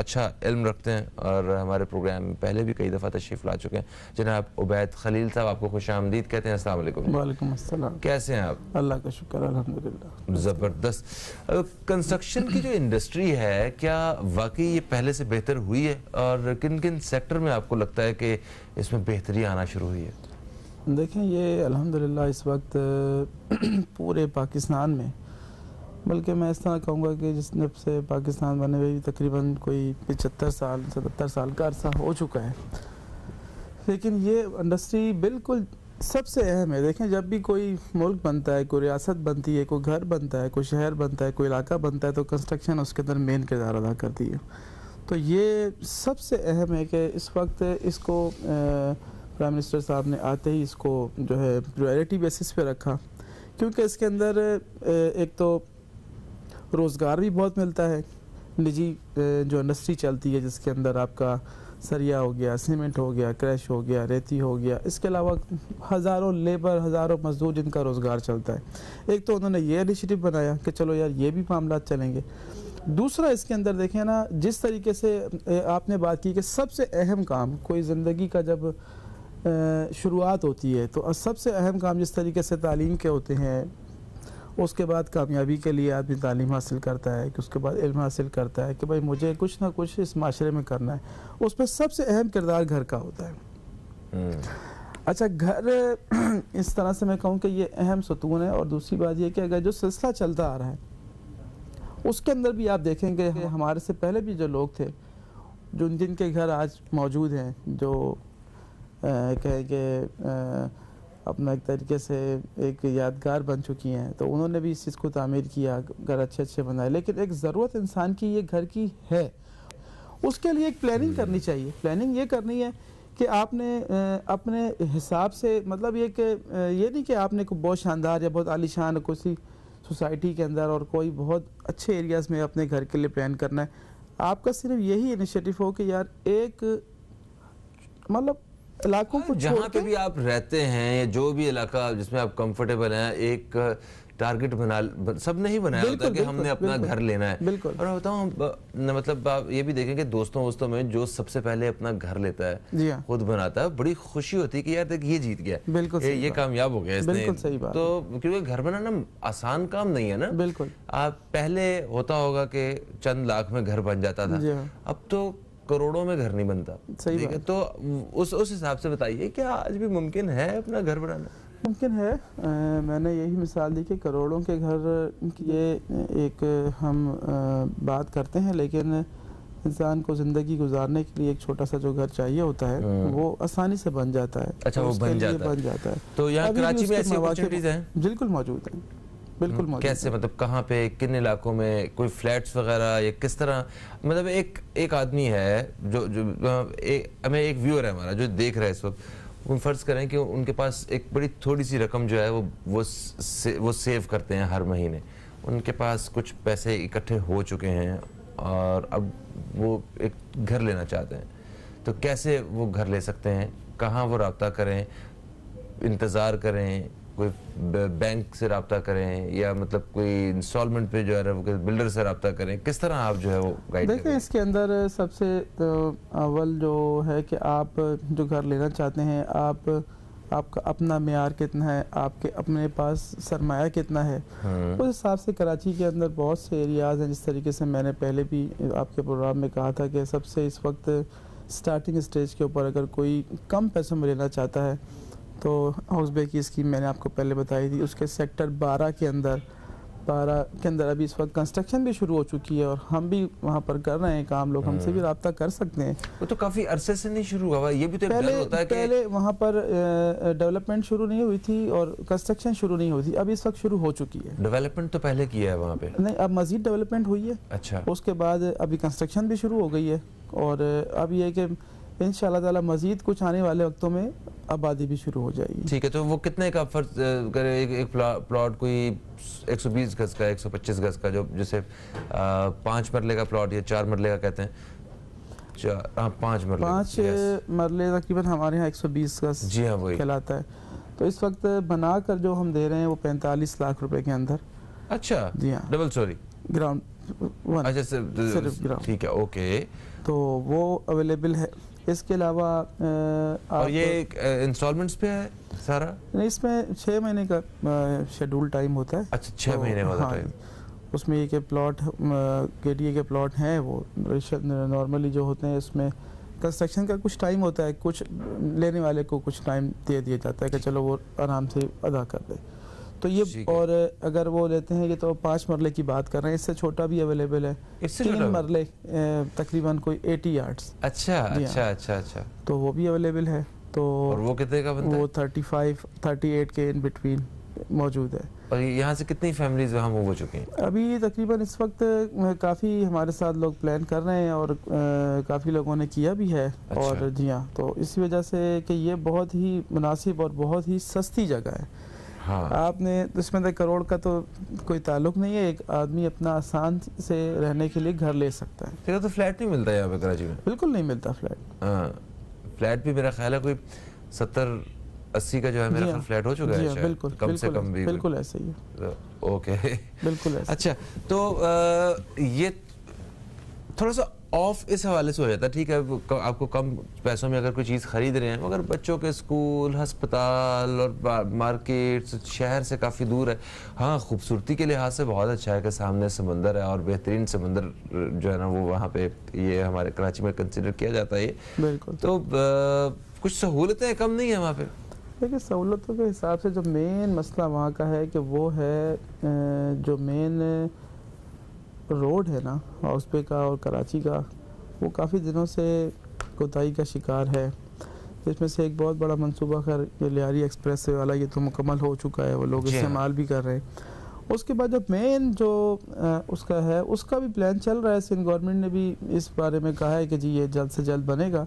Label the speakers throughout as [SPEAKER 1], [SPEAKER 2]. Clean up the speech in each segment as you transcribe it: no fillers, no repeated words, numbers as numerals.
[SPEAKER 1] اچھا علم رکھتے ہیں اور ہمارے پروگرام میں پہلے بھی کئی دفعہ تشریف لا چکے ہیں. جناب عبید خلیل صاحب, آپ کو خوش آمدید کہتے ہیں. السلام علیکم.
[SPEAKER 2] وعلیکم السلام.
[SPEAKER 1] کیسے ہیں آپ؟
[SPEAKER 2] اللہ کا شکر الحمدللہ.
[SPEAKER 1] زبردست. کنسٹرکشن کی جو انڈسٹری ہے کیا واقعی یہ پہلے سے بہتر ہوئی ہے, اور کن کن سیکٹر میں آپ کو لگتا ہے کہ اس میں بہتری آنا شروع ہوئی ہے؟
[SPEAKER 2] دیکھیں یہ الحمدللہ اس وقت پورے پاکستان میں, بلکہ میں اس طرح کہوں گا کہ جب سے پاکستان بنے ہوئے تقریباً کوئی 75 سال 77 سال کا عرصہ ہو چکا ہے, لیکن یہ انڈسٹری بالکل سب سے اہم ہے. دیکھیں جب بھی کوئی ملک بنتا ہے, کوئی ریاست بنتی ہے, کوئی گھر بنتا ہے, کوئی شہر بنتا ہے, کوئی علاقہ بنتا ہے, تو کنسٹرکشن اس کے اندر مین کردار ادا کرتی ہے. تو یہ سب سے اہم ہے کہ اس وقت اس کو پرائم منسٹر صاحب نے آتے ہی اس کو جو ہے پریورٹی بیسس پہ رکھا, کیونکہ اس کے اندر ایک تو روزگار بھی بہت ملتا ہے. نجی جو انڈسٹری چلتی ہے جس کے اندر آپ کا سریا ہو گیا, سیمنٹ ہو گیا, کریش ہو گیا, ریتی ہو گیا, اس کے علاوہ ہزاروں لیبر, ہزاروں مزدور جن کا روزگار چلتا ہے. ایک تو انہوں نے یہ انیشیٹو بنایا کہ چلو یار یہ بھی معاملات چلیں گے. دوسرا اس کے اندر دیکھیں نا, جس طریقے سے آپ نے بات کی کہ سب سے اہم کام کوئی زندگی کا جب شروعات ہوتی ہے تو سب سے اہم کام جس طریقے سے تعلیم کے ہوتے ہیں, اس کے بعد کامیابی کے لیے آدمی تعلیم حاصل کرتا ہے, کہ اس کے بعد علم حاصل کرتا ہے کہ بھائی مجھے کچھ نہ کچھ اس معاشرے میں کرنا ہے, اس پہ سب سے اہم کردار گھر کا ہوتا ہے. اچھا گھر اس طرح سے میں کہوں کہ یہ اہم ستون ہے. اور دوسری بات یہ کہ اگر جو سلسلہ چلتا آ رہا ہے اس کے اندر بھی آپ دیکھیں گے ہمارے سے پہلے بھی جو لوگ تھے, جن کے گھر آج موجود ہیں, جو کہیں کہ اپنا ایک طریقے سے ایک یادگار بن چکی ہیں, تو انہوں نے بھی اس چیز کو تعمیر کیا, گھر اچھے اچھے بنائے. لیکن ایک ضرورت انسان کی یہ گھر کی ہے, اس کے لیے ایک پلاننگ کرنی چاہیے. پلاننگ یہ کرنی ہے کہ آپ نے اپنے حساب سے, مطلب یہ کہ یہ نہیں کہ آپ نے کوئی بہت شاندار یا بہت عالی شان کسی سوسائٹی کے اندر اور کوئی بہت اچھے ایریاز میں اپنے گھر کے لیے پلان کرنا ہے. آپ کا صرف یہی انیشیٹو ہو کہ یار ایک مطلب علاقوں کو
[SPEAKER 1] جہاں پہ بھی آپ رہتے ہیں یا جو بھی علاقہ جس میں آپ کمفرٹیبل ہیں, ایک ٹارگٹ بنا, سب نے ہی بنایا ہوتا ہے کہ ہم نے اپنا گھر لینا ہے. اور میں بتاؤں مطلب آپ یہ بھی دیکھیں کہ دوستوں میں جو سب سے پہلے اپنا گھر لیتا ہے, خود بناتا ہے, بڑی خوشی ہوتی ہے کہ یار دیکھ یہ جیت گیا, یہ کامیاب ہو گیا اس نے. تو کیونکہ گھر بنانا آسان کام نہیں ہے نا.
[SPEAKER 2] بالکل.
[SPEAKER 1] آپ پہلے ہوتا ہوگا کہ چند لاکھ میں گھر بن جاتا تھا, اب تو کروڑوں میں گھر نہیں بنتا. ٹھیک ہے, تو اس حساب سے بتائیے کیا آج بھی ممکن ہے اپنا گھر بنانا؟
[SPEAKER 2] ممکن ہے. میں نے یہی مثال دی کہ کروڑوں کے گھر یہ ایک ہم بات کرتے ہیں, لیکن انسان کو زندگی گزارنے کے لیے ایک چھوٹا سا جو گھر چاہیے ہوتا ہے وہ آسانی سے بن جاتا ہے.
[SPEAKER 1] اچھا, وہ بن جاتا ہے. تو یہاں کراچی میں ایسی اپورچونٹیز ہیں؟
[SPEAKER 2] بالکل موجود ہیں. بالکل موجود.
[SPEAKER 1] کیسے, مطلب کہاں پہ, کن علاقوں میں, کوئی فلیٹس وغیرہ, یا کس طرح؟ مطلب ایک آدمی ہے جو ہمیں ایک ویور ہے ہمارا جو دیکھ رہا ہے اس وقت, وہ فرض کریں کہ ان کے پاس ایک بڑی تھوڑی سی رقم جو ہے وہ سیو کرتے ہیں ہر مہینے. ان کے پاس کچھ پیسے اکٹھے ہو چکے ہیں اور اب وہ ایک گھر لینا چاہتے ہیں, تو کیسے وہ گھر لے سکتے ہیں؟ کہاں وہ رابطہ کریں؟ انتظار کریں, کوئی بینک سے رابطہ کریں, یا مطلب کوئی انسٹالمنٹ پہ جو ہے وہ بلڈر سے رابطہ کریں؟ کس طرح آپ جو ہے وہ گائیڈ کریں؟
[SPEAKER 2] دیکھیں اس کے اندر سب سے اول جو ہے کہ آپ جو گھر لینا چاہتے ہیں, آپ کا اپنا معیار کتنا ہے, آپ کے اپنے پاس سرمایہ کتنا ہے. اس حساب سے کراچی کے اندر بہت سے ایریاز ہیں, جس طریقے سے میں نے پہلے بھی آپ کے پروگرام میں کہا تھا کہ سب سے اس وقت سٹارٹنگ سٹیج کے اوپر اگر کوئی کم پیسوں میں لینا چاہتا ہے تو ہاؤس بے کی اسکیم میں نے آپ کو پہلے بتائی تھی. اس کے سیکٹر 12 کے اندر ابھی اس وقت کنسٹرکشن بھی شروع ہو چکی ہے, اور ہم بھی وہاں پر کر رہے ہیں کام. لوگ ہم سے بھی رابطہ کر سکتے ہیں.
[SPEAKER 1] وہ تو کافی عرصے سے نہیں شروع ہوا, یہ بھی تو ایک ڈر ہوتا ہے کہ
[SPEAKER 2] پہلے وہاں پر ڈیولپمنٹ شروع نہیں ہوئی تھی اور کنسٹرکشن شروع نہیں ہوئی تھی. اب اس وقت شروع ہو چکی ہے.
[SPEAKER 1] ڈیولپمنٹ تو پہلے کیا ہے وہاں پہ؟
[SPEAKER 2] نہیں, اب مزید ڈیولپمنٹ ہوئی ہے.
[SPEAKER 1] اچھا. اس
[SPEAKER 2] کے بعد ابھی کنسٹرکشن بھی شروع ہو گئی ہے, اور اب یہ کہ انشاءاللہ تعالی مزید کچھ آنے والے وقتوں میں آبادی بھی شروع ہو جائے گی.
[SPEAKER 1] ٹھیک ہے, تو وہ کتنے کا فرض کرے ایک پلاٹ, کوئی 120 گز کا, 125 گز کا, جو جسے 5 مرلے کا پلاٹ یا 4 مرلے کا کہتے ہیں, 5 مرلے,
[SPEAKER 2] 5 مرلے تقریباً ہمارے ہاں 120 گز
[SPEAKER 1] جی ہاں وہی
[SPEAKER 2] کہلاتا ہے. تو اس وقت بنا کر جو ہم دے رہے ہیں وہ 45 لاکھ روپے کے اندر.
[SPEAKER 1] اچھا,
[SPEAKER 2] جی ہاں,
[SPEAKER 1] ڈبل سٹوری
[SPEAKER 2] گراؤنڈ ون
[SPEAKER 1] اچھا
[SPEAKER 2] صرف گراؤنڈ،
[SPEAKER 1] ٹھیک ہے، اوکے.
[SPEAKER 2] تو وہ اویلیبل ہے. اس کے علاوہ
[SPEAKER 1] اور یہ انسٹالمنٹس پہ ہے سارا؟
[SPEAKER 2] اس میں 6 مہینے کا شیڈول ٹائم ہوتا ہے.
[SPEAKER 1] اچھا 6 مہینے والا ٹائم.
[SPEAKER 2] اس میں یہ کہ پلاٹ کے ڈی اے کے پلاٹ ہیں وہ نارملی جو ہوتے ہیں اس میں کنسٹرکشن کا کچھ ٹائم ہوتا ہے، کچھ لینے والے کو کچھ ٹائم دے دیا جاتا ہے کہ چلو وہ آرام سے ادا کر دے. تو یہ اور اگر وہ لیتے ہیں یہ تو 5 مرلے کی بات کر رہے ہیں، اس سے چھوٹا بھی اویلیبل ہے، 3 مرلے تقریباً کوئی 80 یارڈس.
[SPEAKER 1] اچھا اچھا اچھا اچھا.
[SPEAKER 2] تو وہ بھی اویلیبل ہے. تو
[SPEAKER 1] اور وہ کتنے کا بنتا ہے؟
[SPEAKER 2] وہ 38 کے ان بٹوین موجود ہے.
[SPEAKER 1] اور یہاں سے کتنی فیملیز وہاں موو ہو چکی ہیں؟
[SPEAKER 2] ابھی تقریباً اس وقت کافی ہمارے ساتھ لوگ پلان کر رہے ہیں اور کافی لوگوں نے کیا بھی ہے. اور جی ہاں، تو اسی وجہ سے کہ یہ بہت ہی مناسب اور بہت ہی سستی جگہ ہے. آپ نے اس میں کروڑ کا تو کوئی تعلق نہیں ہے، ایک آدمی اپنا آسان سے رہنے کے لیے گھر لے سکتا ہے.
[SPEAKER 1] تو فلیٹ نہیں ملتا یہاں پہ کراچی میں؟
[SPEAKER 2] بالکل نہیں ملتا فلیٹ.
[SPEAKER 1] فلیٹ بھی میرا خیال ہے کوئی 70-80 کا جو ہے میرا خیال فلیٹ ہو چکا ہے
[SPEAKER 2] بالکل
[SPEAKER 1] کم سے کم بھی.
[SPEAKER 2] بالکل ایسے ہی ہے.
[SPEAKER 1] اوکے
[SPEAKER 2] بالکل ایسے.
[SPEAKER 1] اچھا تو یہ تھوڑا سا آف اس حوالے سے ہو جاتا ہے، ٹھیک ہے آپ کو کم پیسوں میں اگر کوئی چیز خرید رہے ہیں مگر بچوں کے اسکول، ہسپتال اور مارکیٹ شہر سے کافی دور ہے. ہاں خوبصورتی کے لحاظ سے بہت اچھا ہے کہ سامنے سمندر ہے اور بہترین سمندر جو ہے نا وہ وہاں پہ یہ ہمارے کراچی میں کنسیڈر کیا جاتا ہے.
[SPEAKER 2] بالکل.
[SPEAKER 1] تو کچھ سہولتیں کم نہیں ہیں وہاں پہ؟
[SPEAKER 2] دیکھیں سہولتوں کے حساب سے جو مین مسئلہ وہاں کا ہے کہ وہ ہے جو مین روڈ ہے نا ہاؤس پے کا اور کراچی کا، وہ کافی دنوں سے کوتاہی کا شکار ہے. جس میں سے ایک بہت بڑا منصوبہ خیر یہ لیاری ایکسپریس والا یہ تو مکمل ہو چکا ہے، وہ لوگ استعمال بھی کر رہے ہیں. اس کے بعد جو مین جو اس کا ہے اس کا بھی پلان چل رہا ہے. سندھ گورنمنٹ نے بھی اس بارے میں کہا ہے کہ جی یہ جلد سے جلد بنے گا.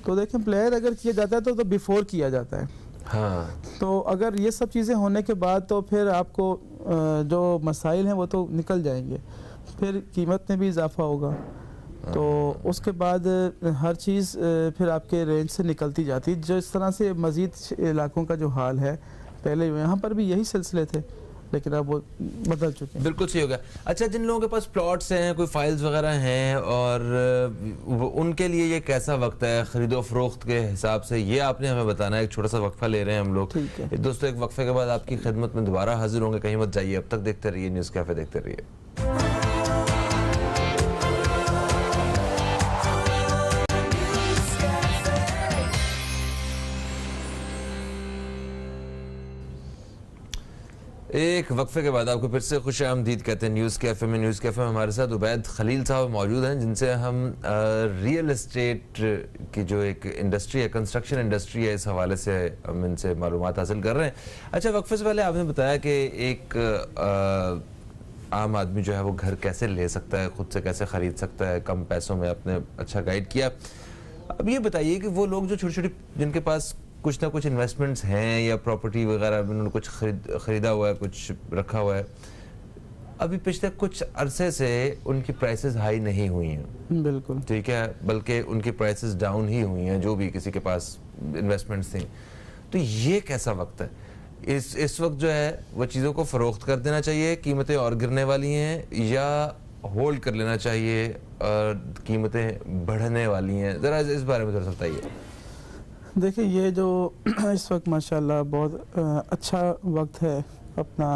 [SPEAKER 2] تو دیکھیں پلان اگر کیا جاتا ہے تو بیفور کیا جاتا ہے.
[SPEAKER 1] ہاں تو
[SPEAKER 2] اگر یہ سب چیزیں ہونے کے بعد تو پھر آپ کو جو مسائل ہیں وہ تو نکل جائیں گے، پھر قیمت میں بھی اضافہ ہوگا. تو اس کے بعد ہر چیز پھر آپ کے رینج سے نکلتی جاتی. جو اس طرح سے مزید علاقوں کا جو حال ہے، پہلے یہاں پر بھی یہی سلسلے تھے لیکن اب وہ بدل چکے ہیں.
[SPEAKER 1] بالکل صحیح ہو گیا. اچھا جن لوگوں کے پاس پلاٹس ہیں، کوئی فائلز وغیرہ ہیں، اور ان کے لیے یہ کیسا وقت ہے خرید و فروخت کے حساب سے، یہ آپ نے ہمیں بتانا ہے. ایک چھوٹا سا وقفہ لے رہے ہیں ہم لوگ دوستو. ایک وقفے کے بعد آپ کی خدمت میں دوبارہ حاضر ہوں گے. کہیں مت جائیے، اب تک دیکھتے رہیے نیوز کیفے، دیکھتے رہیے. ایک وقفے کے بعد آپ کو پھر سے خوش آمدید کہتے ہیں نیوز کیفے میں. نیوز کیفے میں ہمارے ساتھ عبید خلیل صاحب موجود ہیں جن سے ہم ریئل اسٹیٹ کی جو ایک انڈسٹری ہے، کنسٹرکشن انڈسٹری ہے، اس حوالے سے ہم ان سے معلومات حاصل کر رہے ہیں. اچھا وقفے سے پہلے آپ نے بتایا کہ ایک عام آدمی جو ہے وہ گھر کیسے لے سکتا ہے، خود سے کیسے خرید سکتا ہے کم پیسوں میں. آپ نے اچھا گائیڈ کیا. اب یہ بتائیے کہ وہ لوگ جو چھوٹی چھوٹی جن کے پاس کچھ نہ کچھ انویسٹمنٹس ہیں یا پراپرٹی وغیرہ انہوں نے کچھ خریدا ہوا ہے، کچھ رکھا ہوا ہے، ابھی پچھلے کچھ عرصے سے ان کی پرائسز ہائی نہیں ہوئی ہیں.
[SPEAKER 2] بالکل
[SPEAKER 1] ٹھیک ہے، بلکہ ان کی پرائسز ڈاؤن ہی ہوئی ہیں جو بھی کسی کے پاس انویسٹمنٹس تھیں. تو یہ کیسا وقت ہے؟ اس وقت جو ہے وہ چیزوں کو فروخت کر دینا چاہیے، قیمتیں اور گرنے والی ہیں، یا ہولڈ کر لینا چاہیے اور قیمتیں بڑھنے والی ہیں؟ ذرا اس بارے میں تھوڑا سا بتائیے.
[SPEAKER 2] دیکھیں یہ جو اس وقت ماشاءاللہ بہت اچھا وقت ہے اپنا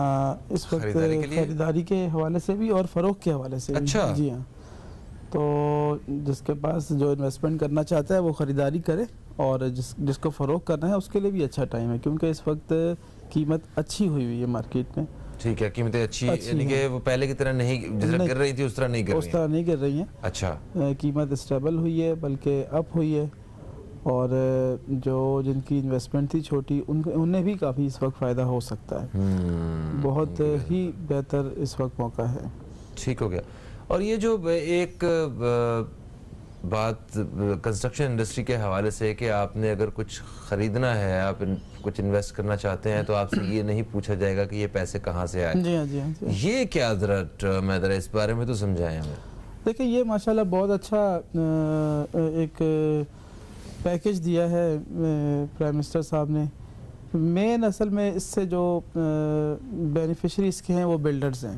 [SPEAKER 2] اس وقت خریداری کے حوالے سے بھی اور فروخت کے حوالے سے بھی.
[SPEAKER 1] اچھا
[SPEAKER 2] جی ہاں. تو جس کے پاس جو انویسٹمنٹ کرنا چاہتا ہے وہ خریداری کرے، اور جس کو فروخت کرنا ہے اس کے لیے بھی اچھا ٹائم ہے کیونکہ اس وقت قیمت اچھی ہوئی ہے مارکیٹ میں.
[SPEAKER 1] ٹھیک ہے، قیمتیں اچھی یعنی کہ وہ پہلے کی طرح نہیں، جس طرح گر رہی تھی اس طرح نہیں گر رہی ہیں. اچھا
[SPEAKER 2] قیمت اسٹیبل ہوئی ہے بلکہ اپ ہوئی ہے. اور جو جن کی انویسٹمنٹ تھی چھوٹی انہیں بھی کافی اس وقت فائدہ ہو سکتا ہے. بہت ہی بہتر اس وقت موقع ہے.
[SPEAKER 1] ٹھیک ہو گیا. اور یہ جو ایک بات کنسٹرکشن انڈسٹری کے حوالے سے کہ آپ نے اگر کچھ خریدنا ہے، آپ کچھ انویسٹ کرنا چاہتے ہیں تو آپ سے یہ نہیں پوچھا جائے گا کہ یہ پیسے کہاں سے آئے.
[SPEAKER 2] جی ہاں جی ہاں.
[SPEAKER 1] یہ کیا ذرا اس بارے میں تو سمجھائیں ہمیں.
[SPEAKER 2] دیکھیں یہ ماشاءاللہ بہت اچھا ایک پیکیج دیا ہے پرائم منسٹر صاحب نے. مین اصل میں اس سے جو بینیفیشری اس کے ہیں وہ بلڈرز ہیں.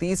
[SPEAKER 1] 30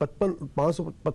[SPEAKER 3] 555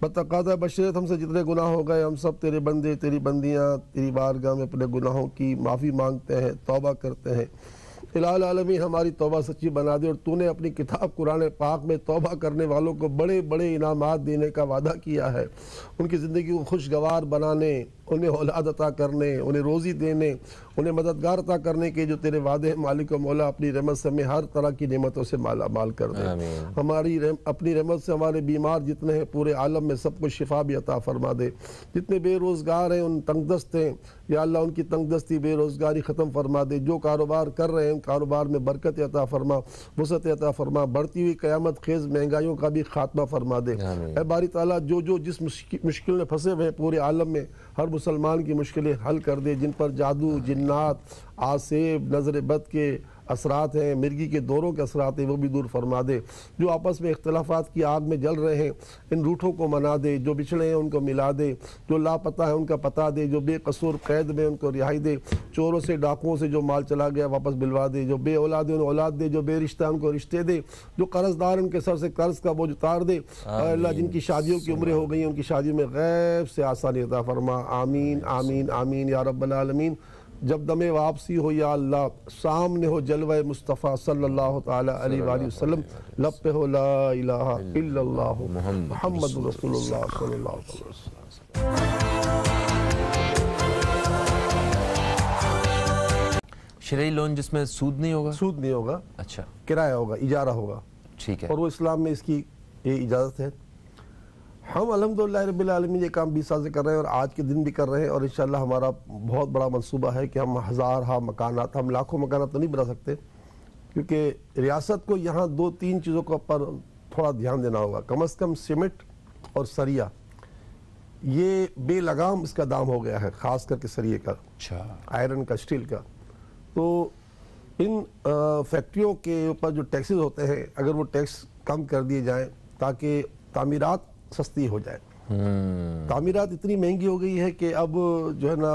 [SPEAKER 3] بتقاضۂ بشریت ہم سے جتنے گناہ ہو گئے، ہم سب تیرے بندے تیری بندیاں تیری بارگاہ میں اپنے گناہوں کی معافی مانگتے ہیں، توبہ کرتے ہیں۔ الہ العالمین ہماری توبہ سچی بنا دے، اور تو نے اپنی کتاب قرآن پاک میں توبہ کرنے والوں کو بڑے بڑے انعامات دینے کا وعدہ کیا ہے، ان کی زندگی کو خوشگوار بنانے، انہیں اولاد عطا کرنے، انہیں روزی دینے، انہیں مددگار عطا کرنے کے جو تیرے وعدے ہیں مالک و مولا، اپنی رحمت سے ہمیں ہر طرح کی نعمتوں سے مالا مال کر دے۔ اپنی رحمت سے ہمارے بیمار جتنے ہیں پورے عالم میں سب کو شفا بھی عطا فرما دے۔ جتنے بے روزگار ہیں، ان تنگ دست ہیں، یا اللہ ان کی تنگ دستی بے روزگاری ختم فرما دے۔ جو کاروبار کر رہے ہیں ان کاروبار میں برکت عطا فرما، وسعت عطا فرما، بڑھتی ہوئی قیامت خیز مہنگائیوں کا بھی خاتمہ فرما دے۔ اے باری تعالیٰ جو جس مشکل میں پھنسے ہوئے ہیں پورے عالم میں، ہر مسلمان کی مشکلیں حل کر دے۔ جن پر جادو، جنات، آسیب، نظر بد کے اثرات ہیں، مرگی کے دوروں کے اثرات ہیں، وہ بھی دور فرما دے۔ جو آپس میں اختلافات کی آگ میں جل رہے ہیں ان روٹھوں کو منا دے، جو بچھڑے ہیں ان کو ملا دے، جو لاپتہ ہیں ان کا پتہ دے، جو بے قصور قید میں ان کو رہائی دے، چوروں سے ڈاکوؤں سے جو مال چلا گیا واپس دلوا دے، جو بے اولاد ہیں انہیں اولاد دے، جو بے رشتہ ان کو رشتے دے، جو قرض دار ان کے سر سے قرض کا بوجھ اتار دے۔ اے اللہ جن کی شادیوں کی عمریں ہو گئی ہیں ان کی شادیوں میں غیب سے آسانی عطا فرما۔ آمین آمین آمین یا رب العالمین۔ جب دم واپسی ہو یا اللہ، سامنے ہو جلوہ مصطفیٰ صلی اللہ تعالی علیہ وآلہ وسلم، لب پہ ہو لا الہ الا اللہ محمد رسول اللہ صلی اللہ علیہ وسلم۔
[SPEAKER 1] شرعی لون جس میں سود نہیں ہوگا؟
[SPEAKER 3] سود نہیں ہوگا،
[SPEAKER 1] اچھا،
[SPEAKER 3] کرایہ ہوگا، اجارہ ہوگا،
[SPEAKER 1] ٹھیک ہے،
[SPEAKER 3] اور وہ اسلام میں اس کی یہ اجازت ہے۔ ہم الحمدللہ رب العالمین یہ کام 20 سال سے کر رہے ہیں، اور آج کے دن بھی کر رہے ہیں، اور انشاءاللہ ہمارا بہت بڑا منصوبہ ہے کہ ہم ہزارہ مکانات، ہم لاکھوں مکانات تو نہیں بنا سکتے، کیونکہ ریاست کو یہاں 2-3 چیزوں کے اوپر تھوڑا دھیان دینا ہوگا۔ کم از کم سیمنٹ اور سریا، یہ بے لگام اس کا دام ہو گیا ہے، خاص کر کے سریے کا،
[SPEAKER 1] اچھا،
[SPEAKER 3] آئرن کا، اسٹیل کا۔ تو ان فیکٹریوں کے اوپر جو ٹیکسز ہوتے ہیں اگر وہ ٹیکس کم کر دیے جائیں تاکہ تعمیرات سستی ہو جائے۔ تعمیرات اتنی مہنگی ہو گئی ہے کہ اب جو ہے نا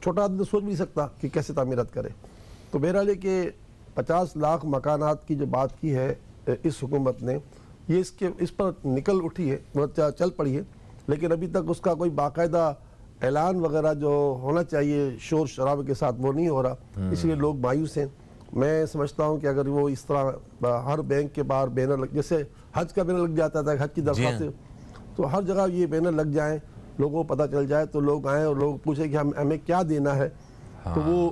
[SPEAKER 3] چھوٹا آدمی تو سوچ بھی نہیں سکتا کہ کیسے تعمیرات کرے۔ تو بہرحال ہے کہ 50 لاکھ مکانات کی جو بات کی ہے اس حکومت نے، یہ اس پر نکل اٹھی ہے، چل پڑی ہے، لیکن ابھی تک اس کا کوئی باقاعدہ اعلان وغیرہ جو ہونا چاہیے شور شرابے کے ساتھ وہ نہیں ہو رہا، اس لیے لوگ مایوس ہیں۔ میں سمجھتا ہوں کہ اگر وہ اس طرح ہر بینک کے باہر بینر لگ، جیسے حج کا بینر لگ جاتا تھا، حج کی درخواست، تو ہر جگہ یہ بینر لگ جائیں، لوگوں کو پتہ چل جائے، تو لوگ آئیں اور لوگ پوچھیں کہ ہمیں کیا دینا ہے، تو وہ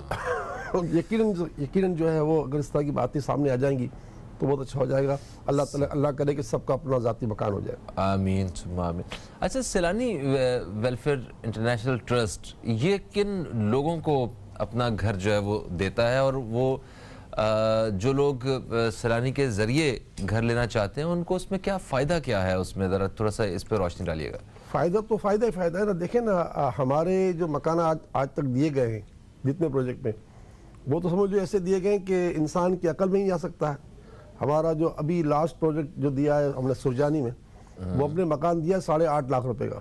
[SPEAKER 3] یقیناً جو ہے وہ اگر اس طرح کی باتیں سامنے آ جائیں گی تو بہت اچھا ہو جائے گا۔ اللہ تعالیٰ اللہ کرے کہ سب کا اپنا ذاتی مکان ہو جائے۔
[SPEAKER 1] آمین ثم آمین۔ اچھا، سیلانی ویلفیئر انٹرنیشنل ٹرسٹ یہ کن لوگوں کو اپنا گھر جو ہے وہ دیتا ہے، اور وہ جو لوگ سیلانی کے ذریعے گھر لینا چاہتے ہیں ان کو اس میں کیا فائدہ کیا ہے؟ اس میں ذرا تھوڑا سا اس پہ روشنی ڈالیے گا۔
[SPEAKER 3] فائدہ تو فائدہ ہی فائدہ ہے نا۔ دیکھیں نا، ہمارے جو مکانات آج تک دیے گئے ہیں جتنے پروجیکٹ میں، وہ تو سمجھ لو ایسے دیے گئے ہیں کہ انسان کی عقل میں نہیں آ سکتا ہے۔ ہمارا جو ابھی لاسٹ پروجیکٹ جو دیا ہے ہم نے سرجانی میں، وہ اپنے مکان دیا 8.5 لاکھ روپے کا۔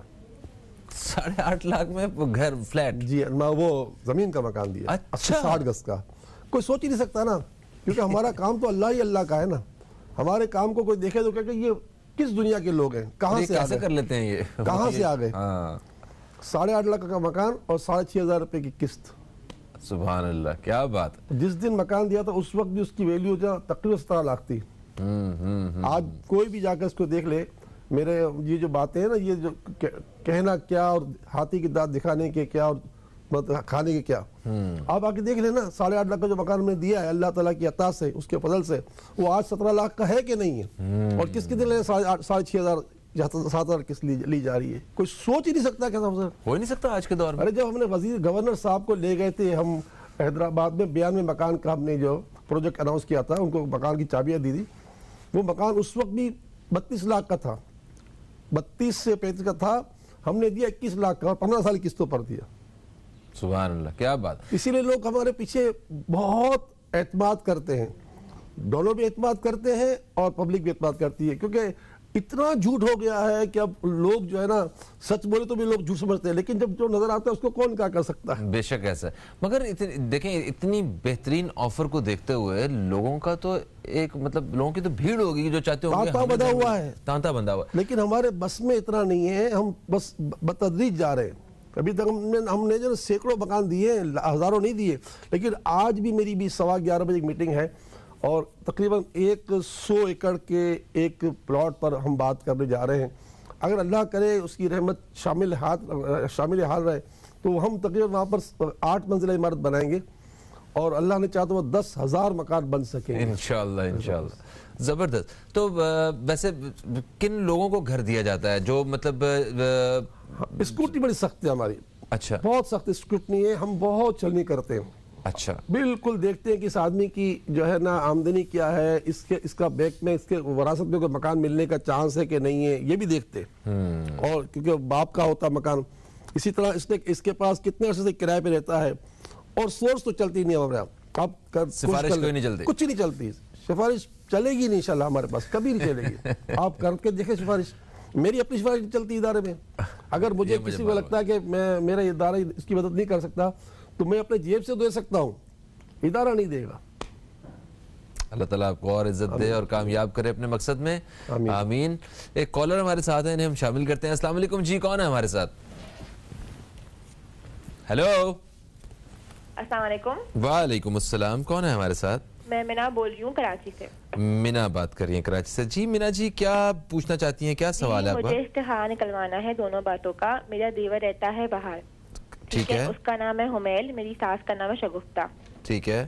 [SPEAKER 1] 8.5 لاکھ میں گھر، فلیٹ؟
[SPEAKER 3] جی، وہ زمین کا مکان دیا، 60 گز کا۔ کوئی سوچ ہی نہیں سکتا نا، کیونکہ ہمارا کام تو اللہ ہی اللہ کا ہے نا۔ ہمارے کام کو کوئی دیکھے تو کہ یہ کس دنیا کے لوگ ہیں، کہاں سے
[SPEAKER 1] کیسے کر لیتے ہیں یہ،
[SPEAKER 3] کہاں سے آ گئے؟ 8.5 لاکھ کا مکان اور 6,500 روپے کی قسط۔
[SPEAKER 1] سبحان اللہ، کیا بات۔
[SPEAKER 3] جس دن مکان دیا تھا اس وقت بھی اس کی ویلیو جو تقریباً 17 لاکھ تھی۔ آج کوئی بھی جا کر اس کو دیکھ لے، میرے یہ جو باتیں ہیں نا، یہ جو کہنا کیا اور ہاتھی کی دانت دکھانے کے کیا اور کھانے کے کیا، آپ آ کے دیکھ لیں نا۔ 8.5 لاکھ کا جو مکان میں دیا ہے اللہ تعالیٰ کی عطا سے، اس کے فضل سے، وہ آج 17 لاکھ کا ہے کہ نہیں ہے؟ اور کس کے دل 6,500 قسط لی جا رہی ہے؟ کوئی سوچ ہی نہیں سکتا، کیسا
[SPEAKER 1] ہو ہی نہیں سکتا آج کے دور میں۔
[SPEAKER 3] ارے جب ہم نے گورنر صاحب کو لے گئے تھے ہم حیدرآباد میں، بیان میں مکان کا ہم نے جو پروجیکٹ اناؤنس کیا تھا، ان کو مکان کی چابیاں دی تھی، وہ مکان اس وقت بھی 32 لاکھ کا تھا، 32 سے 35 کا تھا، ہم نے دیا 21 لاکھ کا اور 15 سال قسطوں پر دیا۔
[SPEAKER 1] سبحان اللہ، کیا بات۔
[SPEAKER 3] اسی لیے لوگ ہمارے پیچھے بہت اعتماد کرتے ہیں، دونوں بھی اعتماد کرتے ہیں اور پبلک بھی اعتماد کرتی ہے، کیونکہ اتنا جھوٹ ہو گیا ہے کہ اب لوگ جو ہے نا سچ بولے تو بھی لوگ جھوٹ سمجھتے ہیں، لیکن جب جو نظر آتا ہے اس کو کون کیا کر سکتا ہے.
[SPEAKER 1] بے شک ایسا ہے، مگر دیکھیں اتنی بہترین آفر کو دیکھتے ہوئے لوگوں کا تو ایک مطلب لوگوں کی تو بھیڑ ہوگی جو چاہتے ہوں گے.
[SPEAKER 3] تانتا بندھا ہوا ہے،
[SPEAKER 1] تانتا بندھا ہوا ہے.
[SPEAKER 3] لیکن ہمارے بس میں اتنا نہیں ہے، ہم بس بتدریج جا رہے ہیں. ابھی تک ہم نے جو سینکڑوں مکان دیے، ہزاروں نہیں دیے، لیکن آج بھی میری بھی 11:15 بجے ایک میٹنگ ہے اور تقریباً 100 ایکڑ کے ایک پلاٹ پر ہم بات کرنے جا رہے ہیں. اگر اللہ کرے اس کی رحمت شامل حال رہے تو ہم تقریباً وہاں پر 8 منزلہ عمارت بنائیں گے اور اللہ نے چاہا تو وہ 10,000 مکان بن سکیں گے
[SPEAKER 1] انشاءاللہ انشاءاللہ. زبردست. تو ویسے کن لوگوں کو گھر دیا جاتا ہے جو مطلب
[SPEAKER 3] اسکروٹنی بڑی سخت ہے ہماری.
[SPEAKER 1] اچھا
[SPEAKER 3] بہت سخت اسکروٹنی ہے، ہم بہت چلنی کرتے ہیں.
[SPEAKER 1] اچھا
[SPEAKER 3] بالکل دیکھتے ہیں کہ اس آدمی کی جو ہے نا آمدنی کیا ہے، اس کا بیک میں اس کے وراثت میں کوئی مکان ملنے کا چانس ہے کہ نہیں ہے، یہ بھی دیکھتے ہیں. اور کیونکہ باپ کا ہوتا مکان، اسی طرح اس کے پاس کتنے عرصے سے کرائے پہ رہتا ہے. اور سورس تو چلتی نہیں ہے ہمارے یہاں. آپ
[SPEAKER 1] سفارش کوئی نہیں چلتی،
[SPEAKER 3] کچھ نہیں چلتی. سفارش چلے گی نہیں انشاءاللہ ہمارے پاس، کبھی نہیں چلے گی. آپ کر کے دیکھیں سفارش. میری اپنی سفارش نہیں چلتی ادارے میں. اگر مجھے کسی کو لگتا ہے کہ میرا ادارہ اس کی مدد نہیں کر سکتا تو میں اپنے جیب سے دے سکتا ہوں، ادارہ نہیں دے گا.
[SPEAKER 1] اللہ تعالیٰ آپ کو اور عزت دے اور کامیاب کرے اپنے مقصد میں. آمین. ایک کالر ہمارے ساتھ ہیں، انہیں ہم شامل کرتے ہیں. السلام علیکم جی، کون ہے ہمارے ساتھ؟ ہیلو.
[SPEAKER 4] السلام علیکم.
[SPEAKER 1] وعلیکم السلام. کون ہے ہمارے ساتھ؟
[SPEAKER 4] میں مینا بول رہی ہوں کراچی سے.
[SPEAKER 1] مینا بات کر رہی ہیں کراچی سے. جی مینا جی، کیا پوچھنا چاہتی ہیں، کیا سوال ہے آپ کا؟
[SPEAKER 4] مجھے استخارہ نکلوانا ہے دونوں باتوں کا. میرا دیور رہتا ہے باہر،
[SPEAKER 1] ٹھیک ہے.
[SPEAKER 4] اس کا نام ہے حمیل، میری ساس کا نام ہے شگفتہ.
[SPEAKER 1] ٹھیک ہے.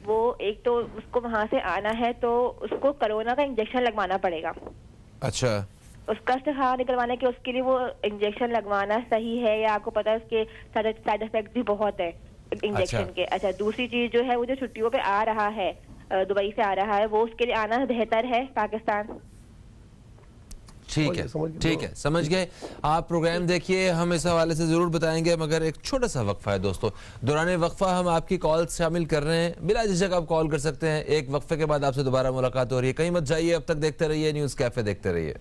[SPEAKER 4] وہ ایک تو اس کو وہاں سے آنا ہے تو اس کو کرونا کا انجیکشن لگوانا پڑے گا.
[SPEAKER 1] اچھا.
[SPEAKER 4] اس کا استخارہ نکلوانا ہے کہ اس کے لیے وہ انجیکشن لگوانا صحیح ہے یا آپ کو پتا ہے اس کے سائیڈ افیکٹ بھی بہت ہے انجیکشن کے. اچھا دوسری چیز جو ہے وہ جو چھٹیوں پہ آ رہا ہے، دبئی سے آ رہا ہے، وہ اس کے لیے آنا بہتر ہے پاکستان.
[SPEAKER 1] ٹھیک ہے ٹھیک ہے، سمجھ گئے. آپ پروگرام دیکھیے، ہم اس حوالے سے ضرور بتائیں گے، مگر ایک چھوٹا سا وقفہ ہے دوستو. دوران وقفہ ہم آپ کی کال شامل کر رہے ہیں، بلا جھجک آپ کال کر سکتے ہیں. ایک وقفے کے بعد آپ سے دوبارہ ملاقات ہو رہی ہے. کہیں مت جائیے، اب تک دیکھتے رہیے نیوز کیفے، دیکھتے رہیے.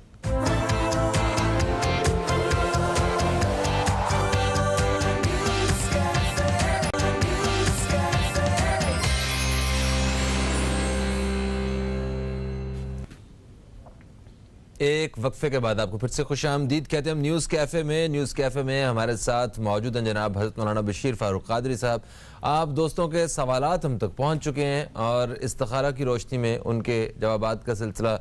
[SPEAKER 1] ایک وقفے کے بعد آپ کو پھر سے خوش آمدید کہتے ہیں ہم نیوز کیفے میں. نیوز کیفے میں ہمارے ساتھ موجود ہیں جناب حضرت مولانا بشیر فاروق قادری صاحب. آپ دوستوں کے سوالات ہم تک پہنچ چکے ہیں اور استخارہ کی روشنی میں ان کے جوابات کا سلسلہ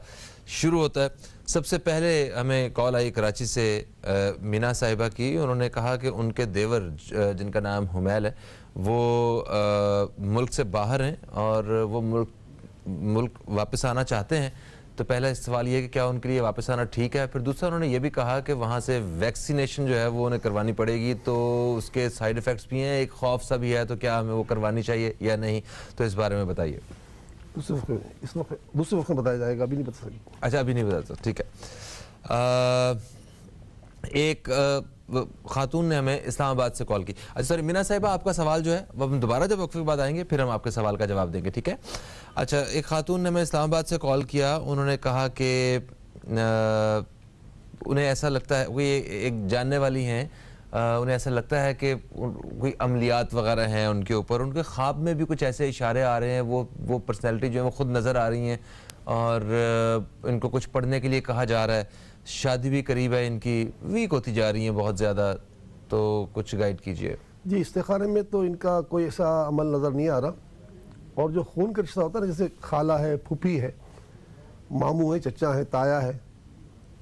[SPEAKER 1] شروع ہوتا ہے. سب سے پہلے ہمیں کال آئی کراچی سے مینا صاحبہ کی. انہوں نے کہا کہ ان کے دیور جن کا نام حمیل ہے وہ ملک سے باہر ہیں اور وہ ملک واپس آنا چاہتے ہیں. تو پہلا سوال یہ کہ کیا ان کے لیے واپس آنا ٹھیک ہے؟ پھر دوسرا انہوں نے یہ بھی کہا کہ وہاں سے ویکسینیشن جو ہے وہ انہیں کروانی پڑے گی، تو اس کے سائیڈ ایفیکٹس بھی ہیں، ایک خوف سا بھی ہے، تو کیا ہمیں وہ کروانی چاہیے یا نہیں؟ تو اس بارے میں بتائیے.
[SPEAKER 3] دوسرے وقت بتایا جائے گا، ابھی نہیں بتا سکتے.
[SPEAKER 1] اچھا ابھی نہیں بتا سکتے، ٹھیک ہے. ایک خاتون نے ہمیں اسلام آباد سے کال کی. اچھا سوری مینا صاحبہ، آپ کا سوال جو ہے وہ ہم دوبارہ جب وقفے کے بعد آئیں گے پھر ہم آپ کے سوال کا جواب دیں گے، ٹھیک ہے؟ اچھا ایک خاتون نے ہمیں اسلام آباد سے کال کیا. انہوں نے کہا کہ انہیں ایسا لگتا ہے، وہ ایک جاننے والی ہیں، انہیں ایسا لگتا ہے کہ کوئی عملیات وغیرہ ہیں ان کے اوپر. ان کے خواب میں بھی کچھ ایسے اشارے آ رہے ہیں، وہ پرسنالٹی جو ہے وہ خود نظر آ رہی ہیں اور ان کو کچھ پڑھنے کے لیے کہا جا رہا ہے. شادی بھی قریب ہے ان کی، ویک ہوتی جا رہی ہیں بہت زیادہ، تو کچھ گائیڈ کیجئے.
[SPEAKER 3] جی استخارے میں تو ان کا کوئی ایسا عمل نظر نہیں آ رہا. اور جو خون کا رشتہ ہوتا ہے نا، جیسے خالہ ہے، پھوپھی ہے، ماموں ہے، چچا ہے، تایا ہے،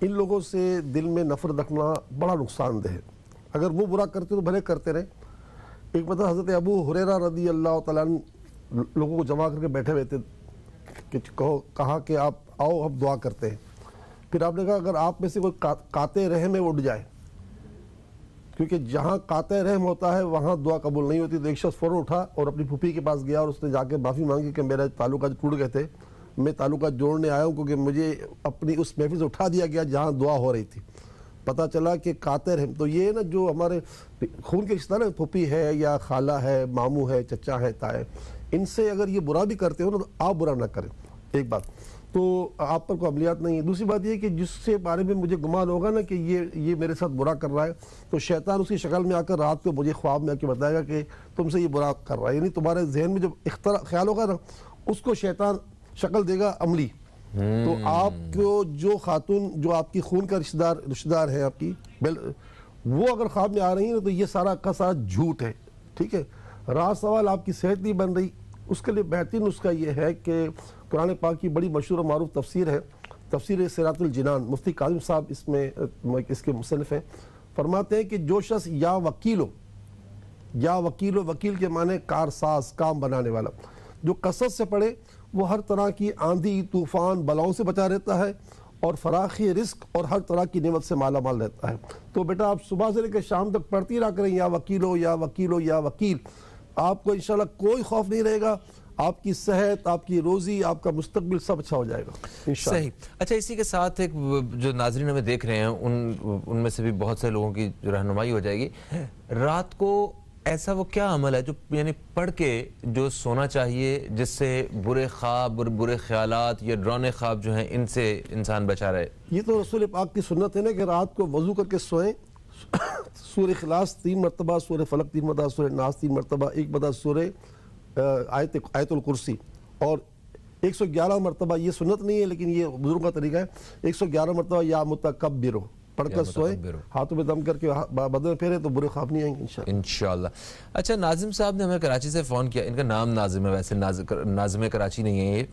[SPEAKER 3] ان لوگوں سے دل میں نفرت رکھنا بڑا نقصان دہ ہے. اگر وہ برا کرتے تو بھلے کرتے رہے. ایک مطلب حضرت ابو ہریرہ رضی اللہ تعالیٰ عنہ لوگوں کو جمع کر کے بیٹھے ہوئے تھے کہ کہا کہ آپ آؤ ہم دعا کرتے ہیں. پھر آپ نے کہا اگر آپ میں سے کوئی قاطع رحم میں اٹھ جائے، کیونکہ جہاں قاطع رحم ہوتا ہے وہاں دعا قبول نہیں ہوتی. تو ایک شخص فوراً اٹھا اور اپنی پھوپھی کے پاس گیا اور اس نے جا کے معافی مانگی کہ میرے تعلقات ٹوٹ گئے تھے، میں تعلقات جوڑنے آیا ہوں کیونکہ مجھے اپنی اس محفل سے اٹھا دیا گیا جہاں دعا ہو رہی تھی. پتہ چلا کہ قاطع رحم تو یہ نا جو ہمارے خون کے رشتہ نا، پھوپھی ہے یا خالہ ہے، ماموں ہے، چچا ہے، تایا، ان سے اگر یہ برا بھی کرتے ہو نا تو آپ برا نہ کریں. ایک بات تو آپ پر کوئی عملیات نہیں ہے. دوسری بات یہ کہ جس سے بارے میں مجھے گمان ہوگا نا کہ یہ میرے ساتھ برا کر رہا ہے تو شیطان اس کی شکل میں آ کر رات کو مجھے خواب میں آ کے بتائے گا کہ تم سے یہ برا کر رہا ہے. یعنی تمہارے ذہن میں جب خیال ہوگا نا اس کو شیطان شکل دے گا عملی. تو آپ کو جو خاتون جو آپ کی خون کا رشتہ دار ہے آپ کی وہ اگر خواب میں آ رہی ہیں تو یہ سارا کا سارا جھوٹ ہے. ٹھیک ہے. رات سوال آپ کی صحت نہیں بن رہی, اس کے لیے بہترین نسخہ یہ ہے کہ قرآن پاک کی بڑی مشہور و معروف تفسیر ہے, تفسیر صراط الجنان. مفتی کاظم صاحب اس کے مصنف ہیں. فرماتے ہیں کہ جو شخص یا وکیل ہو, وکیل کے معنی کارساز, کام بنانے والا, جو کثرت سے پڑھے وہ ہر طرح کی آندھی طوفان بلاؤں سے بچا رہتا ہے اور فراخی رزق اور ہر طرح کی نعمت سے مالا مال رہتا ہے. تو بیٹا آپ صبح سے لے کے شام تک پڑھتی رہا کریں یا وکیل ہو یا وکیل ہو یا وکیل. آپ کو انشاءاللہ کوئی خوف نہیں رہے گا, آپ کی صحت, آپ کی روزی, آپ کا مستقبل سب اچھا ہو جائے گا انشاءاللہ.
[SPEAKER 1] صحیح. اچھا, اسی کے ساتھ ایک جو ناظرین ہمیں دیکھ رہے ہیں ان میں سے بھی بہت سے لوگوں کی جو رہنمائی ہو جائے گی. رات کو ایسا وہ کیا عمل ہے جو یعنی پڑھ کے جو سونا چاہیے جس سے برے خواب اور برے خیالات یا ڈرانے خواب جو ہیں ان سے انسان بچا رہے؟ یہ
[SPEAKER 3] تو رسول پاک کی سنت ہے نا کہ رات کو وضو کر کے سوئیں, سورہ اخلاص 3 مرتبہ, سورہ فلق 3 مرتبہ, سورہ ناس 3 مرتبہ, ایک مرتبہ سورہ آیت الکرسی, اور 111 مرتبہ, یہ سنت نہیں ہے لیکن یہ بزرگوں کا طریقہ ہے, 111 مرتبہ یا متکبرو پڑھ کر سوئے, ہاتھوں میں دم کر کے بدن میں پھیرے تو برے خواب نہیں آئیں گے
[SPEAKER 1] انشاءاللہ. اچھا, ناظم صاحب نے ہمیں کراچی سے فون کیا. ان کا نام ناظم ہے, ویسے ناظم کراچی نہیں ہے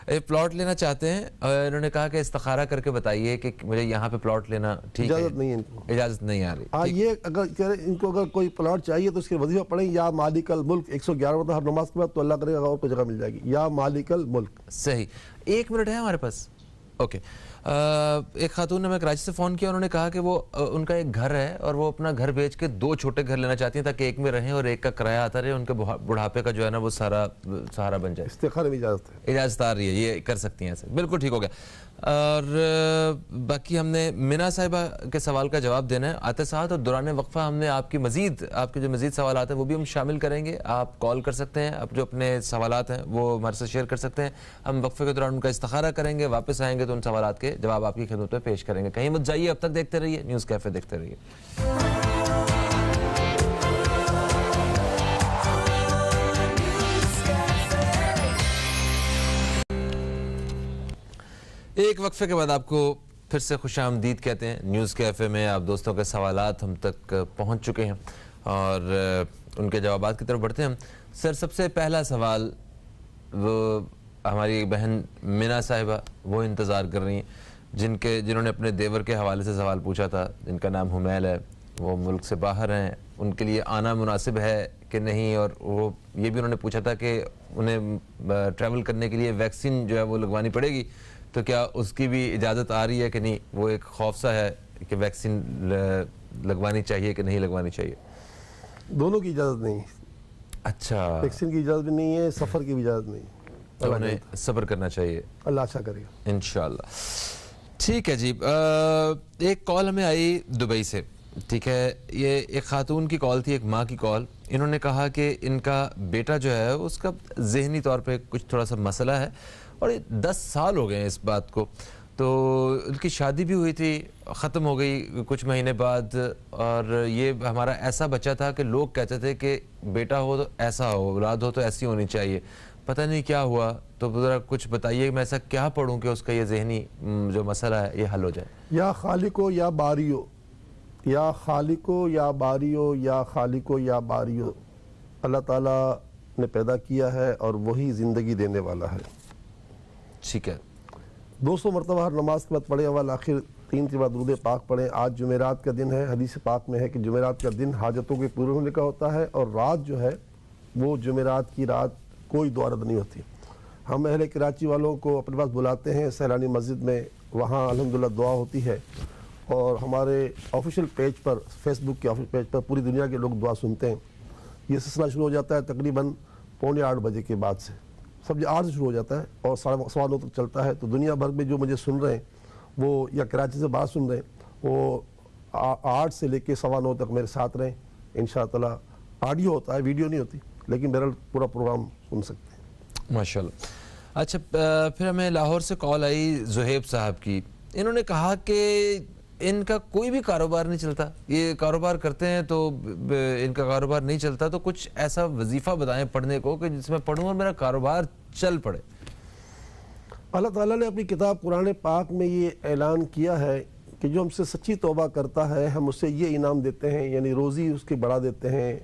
[SPEAKER 1] یہ پلاٹ لینا چاہتے ہیں اور انہوں نے کہا کہ استخارہ کر کے بتائیے کہ مجھے یہاں پہ پلاٹ لینا ٹھیک ہے.
[SPEAKER 3] اجازت نہیں ہے ان کو,
[SPEAKER 1] اجازت نہیں آ رہی.
[SPEAKER 3] یہ اگر ان کو اگر کوئی پلاٹ چاہیے تو اس کے وظیفہ پڑھیں یا مالک الملک 111 مرتبہ ہر نماز کے بعد, تو اللہ کرے گا اور کوئی جگہ مل جائے گی, یا مالک الملک.
[SPEAKER 1] صحیح. 1 منٹ ہے ہمارے پاس. اوکے. ایک خاتون نے ہمیں کراچی سے فون کیا. انہوں نے کہا کہ وہ ان کا ایک گھر ہے اور وہ اپنا گھر بیچ کے 2 چھوٹے گھر لینا چاہتی ہیں تاکہ ایک میں رہیں اور ایک کا کرایہ آتا رہے, ان کے بڑھاپے کا جو ہے نا وہ سہارا بن جائے.
[SPEAKER 3] استخارے میں اجازت ہے,
[SPEAKER 1] اجازت آ رہی ہے, یہ کر سکتی ہیں ایسے. بالکل ٹھیک ہو گیا. اور باقی ہم نے مینا صاحبہ کے سوال کا جواب دینا ہے آتے ساتھ, اور دوران وقفہ ہم نے آپ کے جو مزید سوالات ہیں وہ بھی ہم شامل کریں گے. آپ کال کر سکتے ہیں, آپ جو اپنے سوالات ہیں وہ ہمارے ساتھ شیئر کر سکتے ہیں. ہم وقفے کے دوران ان کا استخارہ کریں گے, واپس آئیں گے تو ان سوالات کے جواب آپ کی خدمت میں پیش کریں گے. کہیں مت جائیے, اب تک دیکھتے رہیے نیوز کیفے, دیکھتے رہیے. ایک وقفے کے بعد آپ کو پھر سے خوش آمدید کہتے ہیں نیوز کیفے میں. آپ دوستوں کے سوالات ہم تک پہنچ چکے ہیں اور ان کے جوابات کی طرف بڑھتے ہیں. سر, سب سے پہلا سوال وہ ہماری بہن مینا صاحبہ وہ انتظار کر رہی ہیں جنہوں نے اپنے دیور کے حوالے سے سوال پوچھا تھا, جن کا نام حمیل ہے. وہ ملک سے باہر ہیں, ان کے لیے آنا مناسب ہے کہ نہیں, اور وہ یہ بھی انہوں نے پوچھا تھا کہ انہیں ٹریول کرنے کے لیے ویکسین جو ہے وہ لگوانی پڑے گی, تو کیا اس کی بھی اجازت آ رہی ہے کہ نہیں. وہ ایک خوف سا ہے کہ ویکسین لگوانی چاہیے کہ نہیں لگوانی چاہیے.
[SPEAKER 3] دونوں کی اجازت نہیں.
[SPEAKER 1] اچھا,
[SPEAKER 3] ویکسین کی اجازت بھی نہیں ہے, سفر کی بھی اجازت نہیں,
[SPEAKER 1] تو انہیں صبر کرنا چاہیے.
[SPEAKER 3] اللہ اچھا کرے گا
[SPEAKER 1] انشاءاللہ. ٹھیک ہے جی. ایک کال ہمیں آئی دبئی سے. ٹھیک ہے, یہ ایک خاتون کی کال تھی, ایک ماں کی کال. انہوں نے کہا کہ ان کا بیٹا جو ہے اس کا ذہنی طور پہ کچھ تھوڑا سا مسئلہ ہے اور 10 سال ہو گئے ہیں اس بات کو. تو ان کی شادی بھی ہوئی تھی, ختم ہو گئی کچھ مہینے بعد, اور یہ ہمارا ایسا بچہ تھا کہ لوگ کہتے تھے کہ بیٹا ہو تو ایسا ہو, اولاد ہو تو ایسی ہونی چاہیے. پتہ نہیں کیا ہوا, تو ذرا کچھ بتائیے میں ایسا کیا پڑھوں کہ اس کا یہ ذہنی جو مسئلہ ہے یہ حل ہو جائے.
[SPEAKER 3] یا خالقو یا باریو, یا خالقو یا باریو, یا خالقو یا باریو, اللہ تعالیٰ نے پیدا کیا ہے اور وہی زندگی دینے والا ہے.
[SPEAKER 1] ٹھیک ہے.
[SPEAKER 3] 200 مرتبہ ہر نماز کے بعد پڑھیں, اول آخر 3 کے بعد درود پاک پڑھیں. آج جمعرات کا دن ہے, حدیث پاک میں ہے کہ جمعرات کا دن حاجتوں کے پورے ہونے کا ہوتا ہے, اور رات جو ہے وہ جمعرات کی رات کوئی دعا رد نہیں ہوتی. ہم اہل کراچی والوں کو اپنے پاس بلاتے ہیں سیلانی مسجد میں, وہاں الحمدللہ دعا ہوتی ہے, اور ہمارے آفیشیل پیج پر, فیس بک کے آفیشیل پیج پر پوری دنیا کے لوگ دعا سنتے ہیں. یہ سلسلہ شروع ہو جاتا ہے تقریباً 7:45 بجے کے بعد سے, سب 8 سے شروع ہو جاتا ہے اور 9:15 تک چلتا ہے. تو دنیا بھر میں جو مجھے سن رہے ہیں وہ یا کراچی سے باہر سن رہے ہیں وہ 8 سے لے کے 9:15 تک میرے ساتھ رہیں. انشاءاللہ تعالیٰ آڈیو ہوتا ہے, ویڈیو نہیں ہوتی, لیکن بہرحال پورا پروگرام سن سکتے ہیں.
[SPEAKER 1] ماشاءاللہ. اچھا پھر ہمیں لاہور سے کال آئی زہیب صاحب کی. انہوں نے کہا کہ ان کا کوئی بھی کاروبار نہیں چلتا, یہ کاروبار کرتے ہیں تو ان کا کاروبار نہیں چلتا, تو کچھ ایسا وظیفہ بتائیں پڑھنے کو کہ جس میں پڑھوں اور میرا کاروبار چل پڑے.
[SPEAKER 3] اللہ تعالیٰ نے اپنی کتاب قرآن پاک میں یہ اعلان کیا ہے کہ جو ہم سے سچی توبہ کرتا ہے ہم اسے یہ انعام دیتے ہیں, یعنی روزی اس کی بڑھا دیتے ہیں,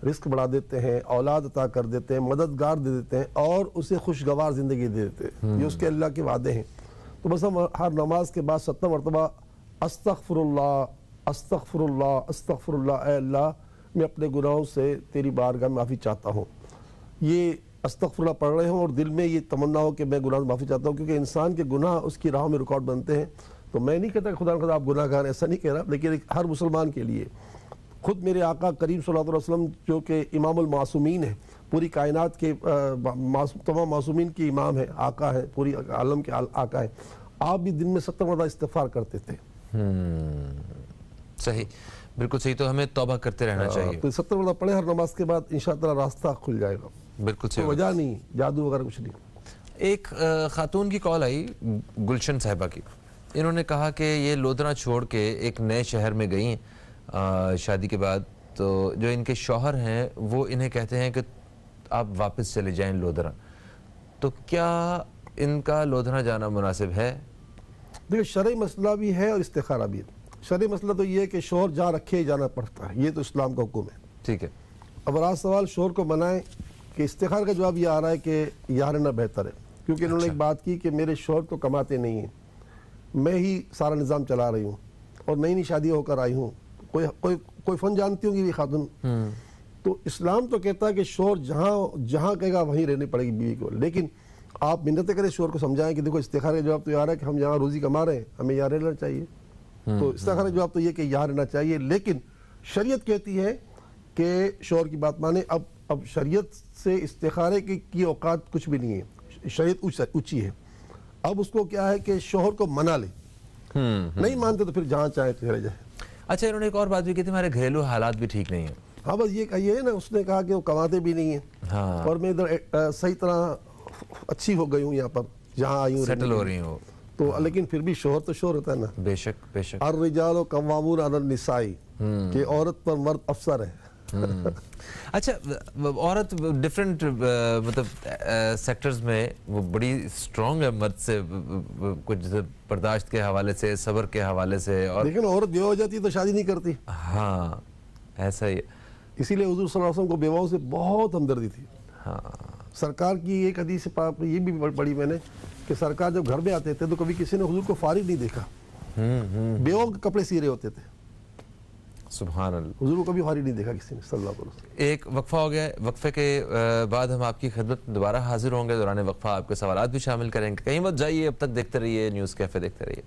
[SPEAKER 3] رزق بڑھا دیتے ہیں, اولاد عطا کر دیتے ہیں, مددگار دے دیتے ہیں اور اسے خوشگوار زندگی دے دیتے ہیں. یہ اس کے اللہ کے وعدے ہیں. تو بس ہم ہر نماز کے بعد 70 مرتبہ استغفر اللہ استغفر اللہ استغفر اللہ, اے اللہ میں اپنے گناہوں سے تیری بارگاہ میں معافی چاہتا ہوں. یہ استغفر اللہ پڑھ رہے ہوں اور دل میں یہ تمنا ہو کہ میں گناہ سے معافی چاہتا ہوں, کیونکہ انسان کے گناہ اس کی راہوں میں رکاوٹ بنتے ہیں. تو میں نہیں کہتا کہ خدا آپ گناہ گار, ایسا نہیں کہہ رہا, لیکن ہر مسلمان کے لیے خود میرے آقا کریم صلی اللہ علیہ وسلم جو کہ امام المعصومین ہیں, پوری کائنات کے تمام معصومین کی امام ہے, آقا ہے, پوری عالم کے آقا ہے, آپ بھی دن میں 70 مرتبہ استغفار کرتے تھے.
[SPEAKER 1] صحیح, بالکل صحیح. تو ہمیں توبہ کرتے رہنا چاہیے.
[SPEAKER 3] تو 70 مرتبہ پڑھیں ہر نماز کے بعد, انشاءاللہ راستہ کھل جائے گا.
[SPEAKER 1] بالکل صحیح.
[SPEAKER 3] وجہ نہیں, جادو وغیرہ کچھ نہیں.
[SPEAKER 1] ایک خاتون کی کال آئی گلشن صاحبہ کی. انہوں نے کہا کہ یہ لودھرا چھوڑ کے ایک نئے شہر میں گئی شادی کے بعد, تو جو ان کے شوہر ہیں وہ انہیں کہتے ہیں کہ آپ واپس چلے جائیں لودھرا. تو کیا ان کا لودھرا جانا مناسب ہے؟
[SPEAKER 3] دیکھیں شرعی مسئلہ بھی ہے اور استخارہ بھی ہے. شرعی مسئلہ تو یہ ہے کہ شوہر جہاں رکھے جانا پڑتا ہے, یہ تو اسلام کا حکم ہے.
[SPEAKER 1] ٹھیک ہے.
[SPEAKER 3] اب رات سوال شوہر کو منائیں کہ استخارہ کا جواب یہ آ رہا ہے کہ یہاں رہنا بہتر ہے, کیونکہ انہوں نے ایک بات کی کہ میرے شوہر تو کماتے نہیں ہیں, میں ہی سارا نظام چلا رہی ہوں اور نئی نئی شادی ہو کر آئی ہوں. کوئی فن جانتی ہوں گی یہ خاتون. تو اسلام تو کہتا ہے کہ شوہر جہاں کہے گا وہیں رہنی پڑے گی بیوی کو, لیکن آپ منتیں کریں شوہر کو سمجھائیں کہ دیکھو استخارہ کا جواب تو یہ آ رہا ہے کہ ہم یہاں روزی کما رہے ہیں, ہمیں یہاں رہنا چاہیے. تو استخارہ کا جواب تو یہ کہ یہاں رہنا چاہیے, لیکن شریعت کہتی ہے کہ شوہر کی بات مانیں. اب شریعت سے استخارے کی اوقات کچھ بھی نہیں ہے, شریعت اونچی ہے. اب اس کو کیا ہے کہ شوہر کو منا لے, نہیں مانتے تو پھر جہاں چاہے چلے جائے.
[SPEAKER 1] اچھا, انہوں نے ایک اور بات بھی کی تھی, ہمارے گھریلو حالات بھی ٹھیک نہیں ہیں.
[SPEAKER 3] ہاں بس یہ کہیے نا, اس نے کہا کہ وہ کماتے بھی نہیں ہیں اور میں ادھر صحیح طرح اچھی ہو گئی ہوں, یہاں پر جہاں آئی ہوں
[SPEAKER 1] سیٹل ہو رہی ہوں.
[SPEAKER 3] تو لیکن پھر بھی شوہر تو شوہر ہوتا ہے نا.
[SPEAKER 1] بے شک بے شک.
[SPEAKER 3] الرجال قوامون علی النساء, کہ عورت پر مرد افسر ہے.
[SPEAKER 1] اچھا, عورت ڈیفرنٹ مطلب سیکٹرز میں وہ بڑی اسٹرانگ ہے مرد سے, کچھ برداشت کے حوالے سے, صبر کے حوالے سے. اور
[SPEAKER 3] لیکن عورت بیوہ ہو جاتی ہے تو شادی نہیں کرتی.
[SPEAKER 1] ہاں ایسا ہی ہے.
[SPEAKER 3] اسی لیے حضور صلی اللہ علیہ وسلم کو بیواؤں سے بہت ہمدردی تھی.
[SPEAKER 1] ہاں,
[SPEAKER 3] سرکار کی ایک حدیث پاک یہ بھی پڑھی میں نے کہ سرکار جب گھر میں آتے تھے تو کبھی کسی نے حضور کو فارغ نہیں دیکھا, بیواؤں کے کپڑے سی رہے ہوتے تھے.
[SPEAKER 1] سبحان اللہ.
[SPEAKER 3] حضور کو کبھی فارغ نہیں دیکھا کسی نے صلی اللہ علیہ وسلم.
[SPEAKER 1] ایک وقفہ ہو گیا ہے, وقفے کے بعد ہم آپ کی خدمت میں دوبارہ حاضر ہوں گے. دوران وقفہ آپ کے سوالات بھی شامل کریں گے. کہیں مت جائیے, اب تک دیکھتے رہیے نیوز کیفے, دیکھتے رہیے.